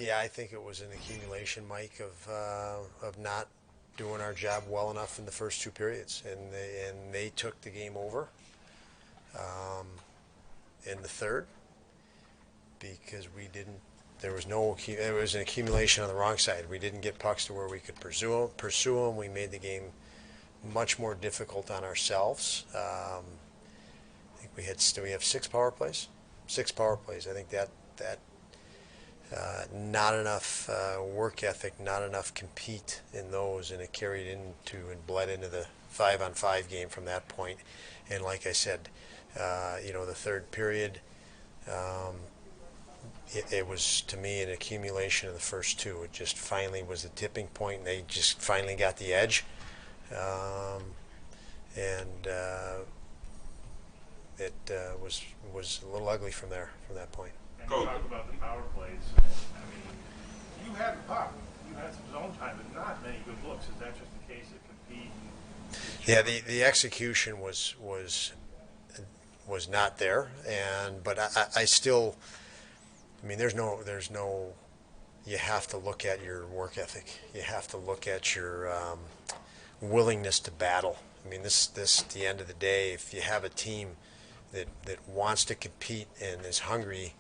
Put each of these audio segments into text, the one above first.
Yeah, I think it was an accumulation, Mike, of not doing our job well enough in the first two periods, and they took the game over in the third because we didn't. There was no. It was an accumulation on the wrong side. We didn't get pucks to where we could pursue them. We made the game much more difficult on ourselves. I think we have six power plays. Six power plays. I think that not enough work ethic, not enough compete in those, and it carried into and bled into the 5-on-5 game from that point. And like I said, the third period, it was to me an accumulation of the first two. It just finally was the tipping point, and they just finally got the edge, and it was a little ugly from that point. And you talk about the power plays. I mean, you had the puck. You had some zone time, but not many good looks. Is that just the case of competing? Yeah, the execution was not there, but I still. I mean, there's no. You have to look at your work ethic. You have to look at your willingness to battle. I mean, this at the end of the day, if you have a team that wants to compete and is hungry,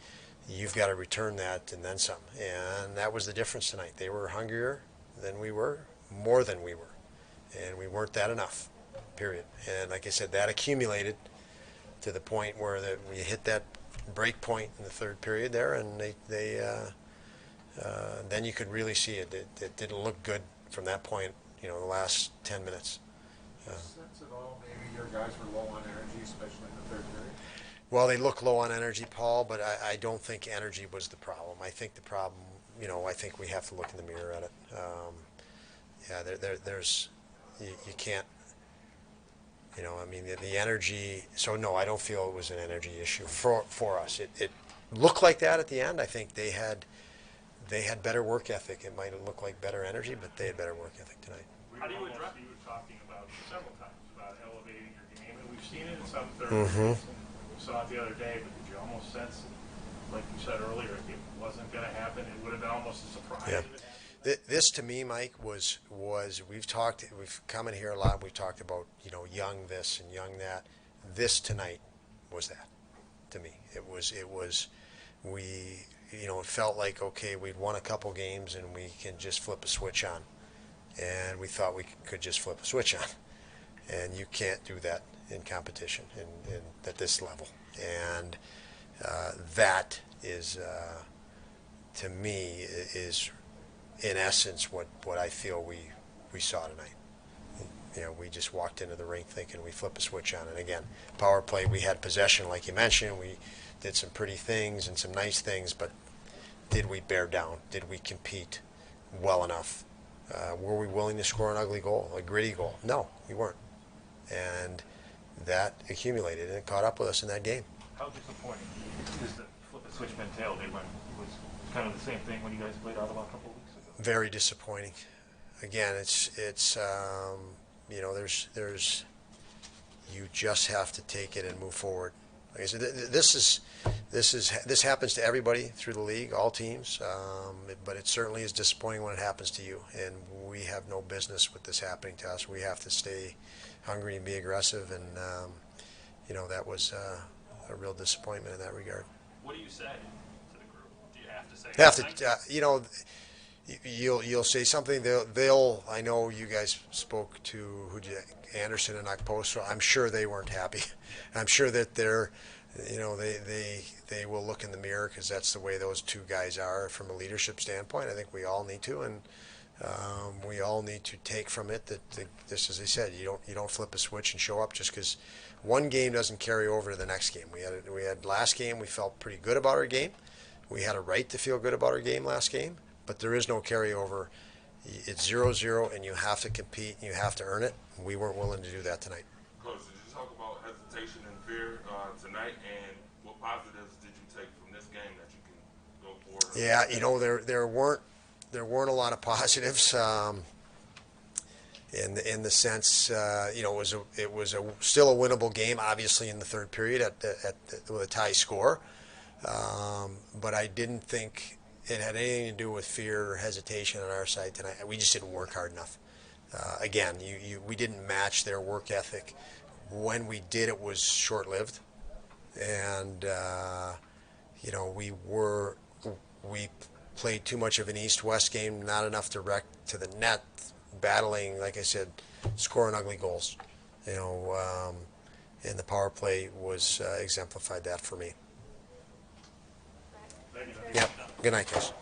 you've got to return that and then some. And that was the difference tonight. They were hungrier than we were, more than we were, and we weren't that enough. Period. And like I said, that accumulated to the point where we hit that break point in the third period there, and then you could really see it. It didn't look good from that point. The last 10 minutes. Sense at all maybe your guys were low on energy, especially in the third period? Well, they look low on energy, Paul, but I don't think energy was the problem. I think the problem, I think we have to look in the mirror at it. There's you can't. I mean, the energy. So no, I don't feel it was an energy issue for us. It looked like that at the end. I think they had better work ethic. It might have looked like better energy, but they had better work ethic tonight. How do you address? You were talking about several times about elevating your game, and we've seen it in some third periods. We saw it the other day, but did you almost sense, like you said earlier, if it wasn't going to happen, it would have been almost a surprise. Yeah. This to me, Mike, was we've come in here a lot. We've talked about young this and young that. This tonight was that to me. It was we it felt like okay, we'd won a couple games and we can just flip a switch on, and we thought we could just flip a switch on, and you can't do that in competition and at this level, and that is to me is. In essence, what I feel we saw tonight. We just walked into the rink thinking we flip a switch on. And again, power play, we had possession, like you mentioned. We did some pretty things and some nice things, but did we bear down? Did we compete well enough? Were we willing to score an ugly goal, a gritty goal? No, we weren't. And that accumulated and it caught up with us in that game. How disappointing is the flip a switch mentality when it was kind of the same thing when you guys played Ottawa a couple of weeks ago? Very disappointing. Again, it's there's you just have to take it and move forward. Like I said, this happens to everybody through the league, all teams, but it certainly is disappointing when it happens to you. And we have no business with this happening to us. We have to stay hungry and be aggressive, and that was a real disappointment in that regard. What do you say to the group? Do you have to say? You'll say something. They'll. I know you guys spoke to Anderson and Okposo. I'm sure they weren't happy. I'm sure that they will look in the mirror because that's the way those two guys are from a leadership standpoint. I think we all need to, and we all need to take from it that this, as I said, you don't flip a switch and show up just because one game doesn't carry over to the next game. We had last game. We felt pretty good about our game. We had a right to feel good about our game last game. But there is no carryover. It's 0-0, and you have to compete, and you have to earn it. We weren't willing to do that tonight. Coach, did you talk about hesitation and fear tonight, and what positives did you take from this game that you can go forward? Yeah, there weren't a lot of positives. In the sense, it was still a winnable game, obviously in the third period with a tie score. But I didn't think. it had anything to do with fear or hesitation on our side tonight. We just didn't work hard enough. Again, we didn't match their work ethic. When we did, it was short-lived, and we played too much of an east-west game, not enough direct to the net, battling, like I said, scoring ugly goals. And the power play was exemplified that for me. Thank you. Yep. Good night, guys.